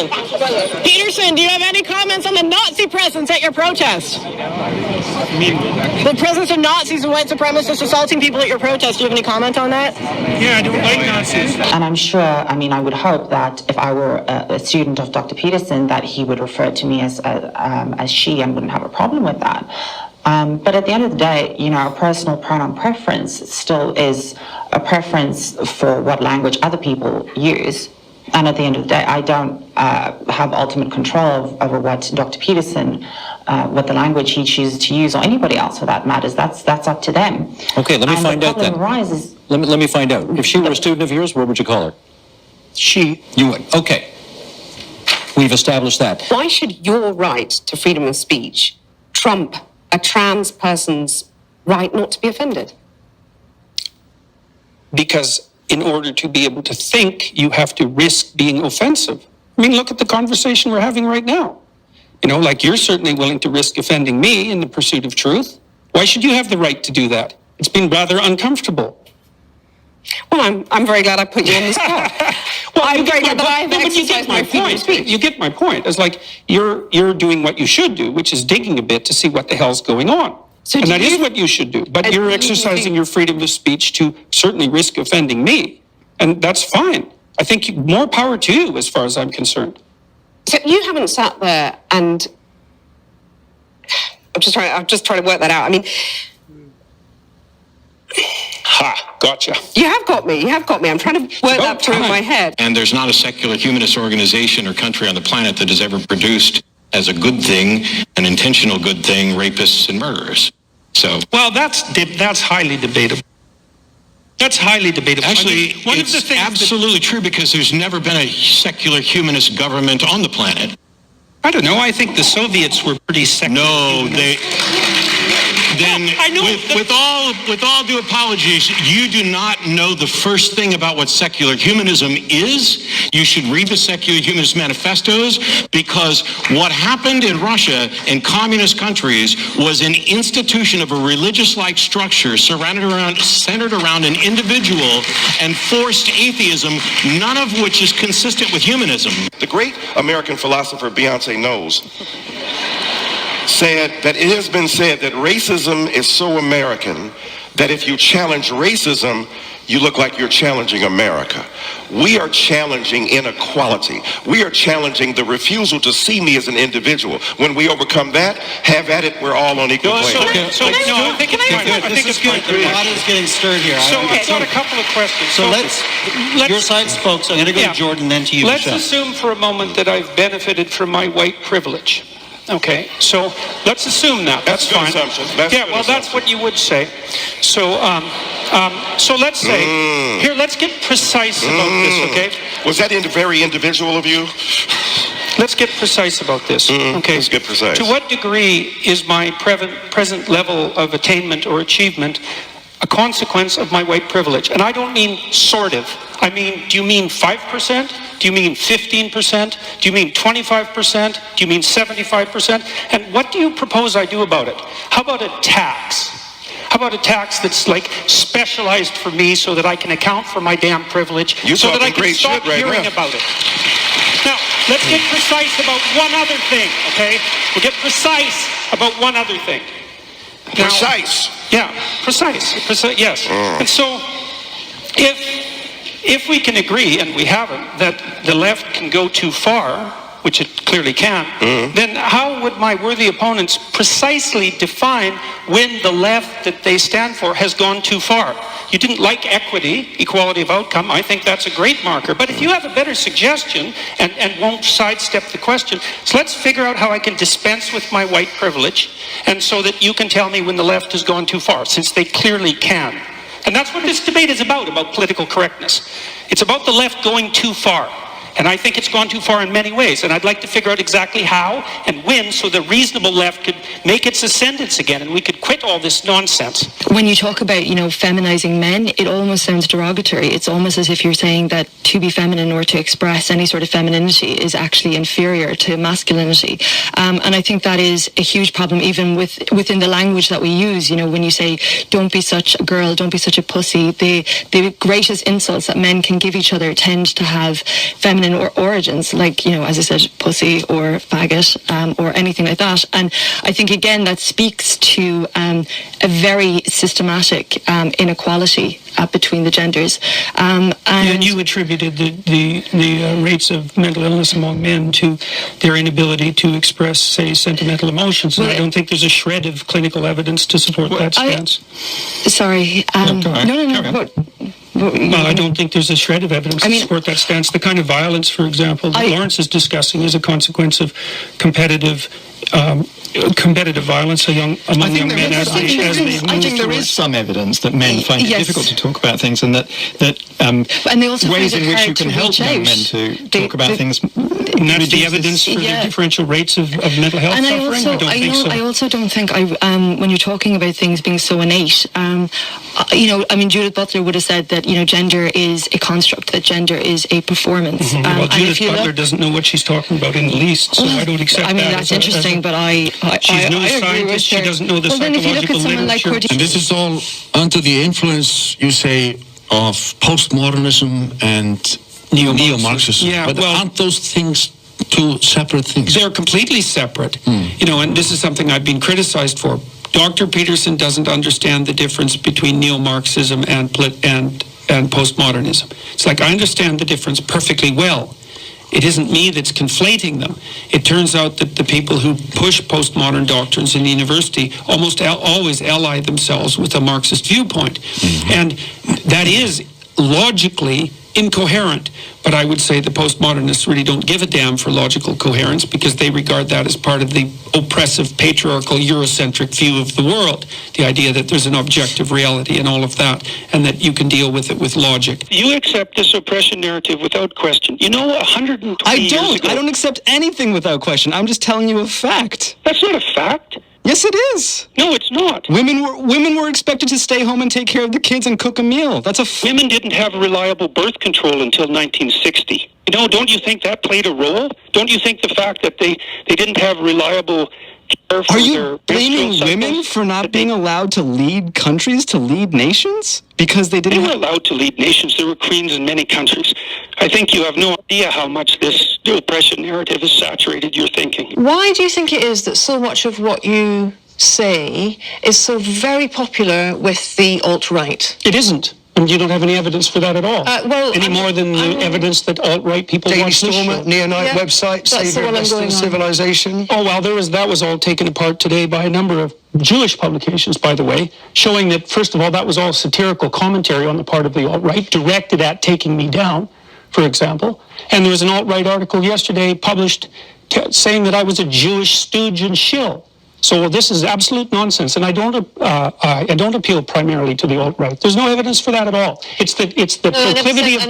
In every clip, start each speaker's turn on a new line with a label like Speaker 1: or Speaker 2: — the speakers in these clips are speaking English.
Speaker 1: Peterson. Peterson, do you have any comments on the Nazi presence at your protest? The presence of Nazis and white supremacists assaulting people at your protest. Do you have any comment on that?
Speaker 2: Yeah, I don't like Nazis.
Speaker 3: And I'm sure, I would hope that if I were a student of Dr. Peterson, that he would refer to me as she and wouldn't have a problem with that. But at the end of the day, our personal pronoun preference still is a preference for what language other people use. And at the end of the day, I don't have ultimate control over what Dr. Peterson, what the language he chooses to use, or anybody else for that matters. That's up to them.
Speaker 4: Okay, let me find out then. Let me find out. If she were a student of yours, what would you call her?
Speaker 2: She.
Speaker 4: You would. Okay. We've established that.
Speaker 5: Why should your right to freedom of speech trump a trans person's right not to be offended?
Speaker 2: Because in order to be able to think, you have to risk being offensive. I mean, look at the conversation we're having right now. Like you're certainly willing to risk offending me in the pursuit of truth. Why should you have the right to do that? It's been rather uncomfortable.
Speaker 5: Well, I'm very glad I put you on the spot.
Speaker 2: Well,
Speaker 5: I'm very glad that I've exercised my freedom of speech.
Speaker 2: You get my point. It's like you're doing what you should do, which is digging a bit to see what the hell's going on. And that is what you should do. But you're exercising your freedom of speech to certainly risk offending me. And that's fine. I think more power to you as far as I'm concerned.
Speaker 5: So you haven't sat there and I'm just trying to work that out. I mean,
Speaker 2: ha, gotcha.
Speaker 5: You have got me. I'm trying to work that through in my head.
Speaker 6: And there's not a secular humanist organization or country on the planet that has ever produced as a good thing, an intentional good thing, rapists and murderers. So,
Speaker 2: well, that's highly debatable. That's highly debatable.
Speaker 6: Actually, it's absolutely true because there's never been a secular humanist government on the planet.
Speaker 2: I don't know. I think the Soviets were pretty secular.
Speaker 6: No, then with all due apologies, you do not know the first thing about what secular humanism is. You should read the Secular Humanist Manifestos, because what happened in Russia and communist countries was an institution of a religious-like structure centered around an individual and forced atheism, none of which is consistent with humanism.
Speaker 7: The great American philosopher Beyonce Knowles said that it has been said that racism is so American that if you challenge racism, you look like you're challenging America. We are challenging inequality. We are challenging the refusal to see me as an individual. When we overcome that, have at it, we're all on equal plane.
Speaker 2: I think it's good. I think it's good.
Speaker 4: The pot is getting stirred here.
Speaker 2: So I've got a couple of questions.
Speaker 4: So let's your side spoke, so I'm going to go to Jordan, then to you,
Speaker 2: Let's
Speaker 4: Michelle.
Speaker 2: assume for a moment that I've benefited from my white privilege. Okay, so let's assume that. That's fine. That's what you would say. So let's say, here, let's get precise about this, okay?
Speaker 7: Was that very individual of you?
Speaker 2: Let's get precise about this, okay?
Speaker 7: Let's get precise.
Speaker 2: To what degree is my present level of attainment or achievement a consequence of my white privilege? And I don't mean sort of. I mean, do you mean 5%? Do you mean 15%? Do you mean 25%? Do you mean 75%? And what do you propose I do about it? How about a tax? How about a tax that's like specialized for me so that I can account for my damn privilege, so that I can stop hearing about it? Now, let's get precise about one other thing, okay? We'll get precise about one other thing. Now,
Speaker 7: Precise.
Speaker 2: Yeah, precise, yes. And so, if we can agree, and we haven't, that the left can go too far, which it clearly can, then how would my worthy opponents precisely define when the left that they stand for has gone too far? You didn't like equity, equality of outcome. I think that's a great marker. But if you have a better suggestion and won't sidestep the question, so let's figure out how I can dispense with my white privilege, and so that you can tell me when the left has gone too far, since they clearly can. And that's what this debate is about political correctness. It's about the left going too far. And I think it's gone too far in many ways. And I'd like to figure out exactly how and when, so the reasonable left could make its ascendance again, and we could quit all this nonsense.
Speaker 8: When you talk about, feminizing men, it almost sounds derogatory. It's almost as if you're saying that to be feminine or to express any sort of femininity is actually inferior to masculinity. And I think that is a huge problem even within the language that we use. When you say, don't be such a girl, don't be such a pussy, the greatest insults that men can give each other tend to have feminine origins, like, as I said, pussy or faggot or anything like that. And I think, again, that speaks to a very systematic inequality between the genders.
Speaker 2: And you attributed the rates of mental illness among men to their inability to express, say, sentimental emotions. And I don't think there's a shred of clinical evidence to support that stance. Well, I don't think there's a shred of evidence to support that stance. The kind of violence, for example, that Lawrence is discussing is a consequence of competitive violence among young men as they move.
Speaker 9: I think there is some evidence that men find it difficult to talk about things, and that
Speaker 8: and they also
Speaker 9: ways in which you can help young men to talk about things.
Speaker 2: And that's the evidence for the differential rates of mental health suffering? I don't think so.
Speaker 8: I also don't think, when you're talking about things being so innate, Judith Butler would have said that, gender is a construct, that gender is a performance.
Speaker 2: Well, Judith Butler doesn't know what she's talking about in the least, so I don't accept that.
Speaker 8: That's interesting, but
Speaker 2: she's no scientist, she doesn't know the psychological literature.
Speaker 10: And this is all under the influence, you say, of postmodernism and neo-Marxism.
Speaker 2: Yeah,
Speaker 10: but aren't those things two separate things?
Speaker 2: They're completely separate. And this is something I've been criticized for. Dr. Peterson doesn't understand the difference between neo-Marxism and postmodernism. It's like, I understand the difference perfectly well. It isn't me that's conflating them. It turns out that the people who push postmodern doctrines in the university almost always ally themselves with a Marxist viewpoint. And that is logically incoherent. But I would say the postmodernists really don't give a damn for logical coherence, because they regard that as part of the oppressive, patriarchal, Eurocentric view of the world. The idea that there's an objective reality and all of that, and that you can deal with it with logic. You accept this oppression narrative without question. 120 years ago...
Speaker 9: I don't accept anything without question. I'm just telling you a fact.
Speaker 2: That's not a fact.
Speaker 9: Yes, it is.
Speaker 2: No, it's not.
Speaker 9: Women were expected to stay home and take care of the kids and cook a meal.
Speaker 2: Women didn't have reliable birth control until 1960. Don't you think that played a role? Don't you think the fact that they didn't have reliable care for
Speaker 9: Are you
Speaker 2: their
Speaker 9: blaming women for not being allowed to lead countries, to lead nations? Because they didn't...
Speaker 2: They were allowed to lead nations. There were queens in many countries. I think you have no idea how much this oppression narrative has saturated your thinking.
Speaker 11: Why do you think it is that so much of what you say is so very popular with the alt-right?
Speaker 2: It isn't. And you don't have any evidence for that at all. More than the evidence that alt-right people watch this show.
Speaker 12: Neo-Nite website, Savior of Western Civilization.
Speaker 2: Oh, well, that was all taken apart today by a number of Jewish publications, by the way, showing that, first of all, that was all satirical commentary on the part of the alt-right, directed at taking me down, for example. And there was an alt-right article yesterday published saying that I was a Jewish stooge and shill. So this is absolute nonsense, and I don't appeal primarily to the alt-right. There's no evidence for that at all. It's the proclivity of...
Speaker 11: I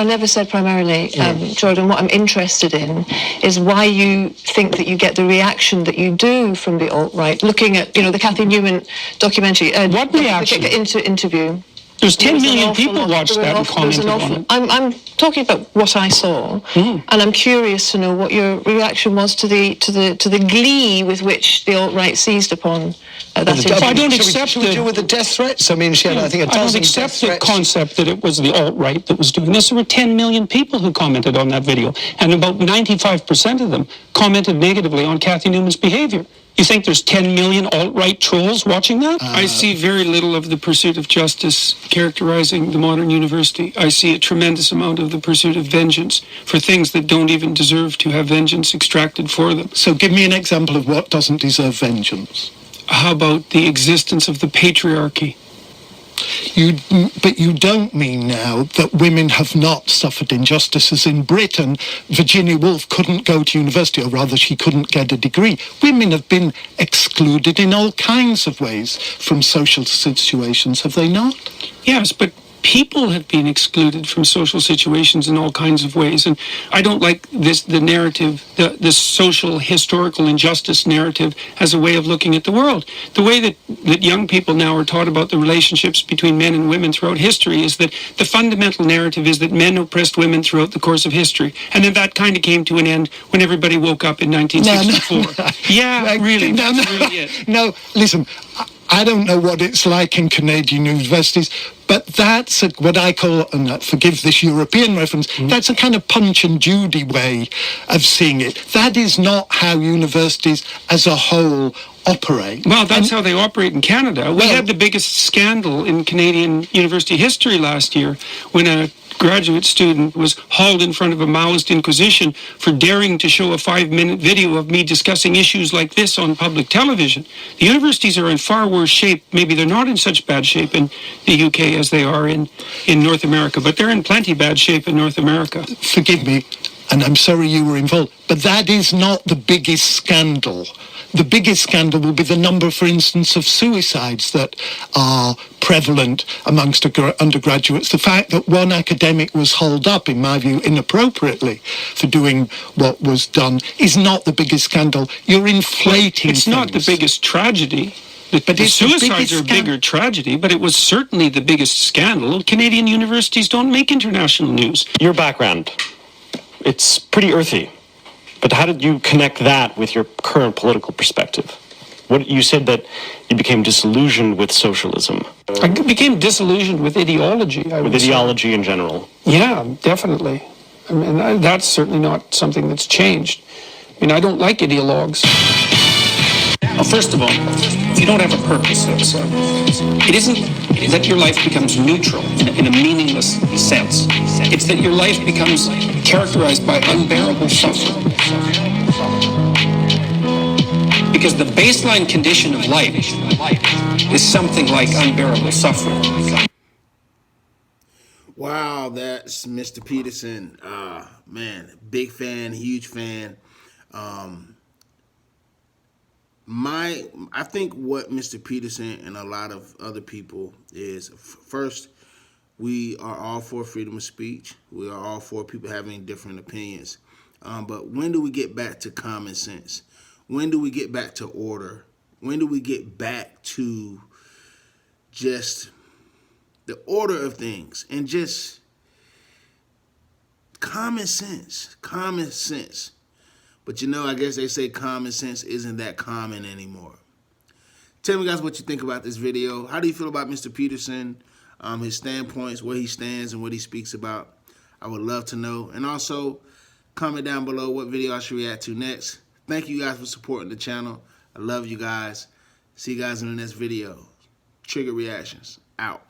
Speaker 11: never said primarily, Jordan. What I'm interested in is why you think that you get the reaction that you do from the alt-right. Looking at the Kathy Newman documentary.
Speaker 2: What reaction?
Speaker 11: Interview.
Speaker 2: There's 10 million people watched that and commented on it.
Speaker 11: I'm talking about what I saw, and I'm curious to know what your reaction was to the glee with which the alt-right seized upon that.
Speaker 2: I don't accept
Speaker 12: should we deal with the death threats? I mean, she had, I think, a dozen.
Speaker 2: I don't accept the concept that it was the alt-right that was doing this. There were 10 million people who commented on that video, and about 95% of them commented negatively on Kathy Newman's behavior. You think there's 10 million alt-right trolls watching that? I see very little of the pursuit of justice characterizing the modern university. I see a tremendous amount of the pursuit of vengeance for things that don't even deserve to have vengeance extracted for them.
Speaker 12: So give me an example of what doesn't deserve vengeance.
Speaker 2: How about the existence of the patriarchy?
Speaker 12: But you don't mean now that women have not suffered injustices. In Britain, Virginia Woolf couldn't go to university, or rather she couldn't get a degree. Women have been excluded in all kinds of ways from social situations, have they not?
Speaker 2: Yes, but people have been excluded from social situations in all kinds of ways. And I don't like the narrative, the social historical injustice narrative as a way of looking at the world. The way that young people now are taught about the relationships between men and women throughout history is that the fundamental narrative is that men oppressed women throughout the course of history. And then that kind of came to an end when everybody woke up in 1964.
Speaker 12: No.
Speaker 2: Yeah, really, that's really it.
Speaker 12: No, listen, I don't know what it's like in Canadian universities, but that's what I call, and forgive this European reference, that's a kind of Punch and Judy way of seeing it. That is not how universities as a whole operate.
Speaker 2: Well, that's how they operate in Canada. We had the biggest scandal in Canadian university history last year when a graduate student was hauled in front of a Maoist inquisition for daring to show a 5-minute video of me discussing issues like this on public television. The universities are in far worse shape. Maybe they're not in such bad shape in the UK as they are in North America, but they're in plenty bad shape in North America.
Speaker 12: Forgive me, and I'm sorry you were involved, but that is not the biggest scandal. The biggest scandal will be the number, for instance, of suicides that are prevalent amongst undergraduates. The fact that one academic was hauled up, in my view, inappropriately for doing what was done is not the biggest scandal. You're inflating
Speaker 2: It's not the biggest tragedy. The suicides are a bigger tragedy, but it was certainly the biggest scandal. Canadian universities don't make international news.
Speaker 13: Your background, it's pretty earthy. But how did you connect that with your current political perspective? What you said that you became disillusioned with socialism.
Speaker 2: I became disillusioned with ideology.
Speaker 13: With ideology in general.
Speaker 2: Yeah, definitely. I mean, that's certainly not something that's changed. I mean, I don't like ideologues. Well, first of all, if you don't have a purpose, it isn't that your life becomes neutral in a meaningless sense. It's that your life becomes characterized by unbearable suffering. Because the baseline condition of life is something like unbearable suffering.
Speaker 14: Wow, that's Mr. Peterson. Man, big fan, huge fan. I think what Mr. Peterson and a lot of other people is, first, we are all for freedom of speech. We are all for people having different opinions. But when do we get back to common sense? When do we get back to order? When do we get back to just the order of things and just common sense? Common sense. But I guess they say common sense isn't that common anymore. Tell me, guys, what you think about this video. How do you feel about Mr. Peterson, his standpoints, where he stands, and what he speaks about? I would love to know. And also, comment down below what video I should react to next. Thank you guys for supporting the channel. I love you guys. See you guys in the next video. Trigger Reactions, out.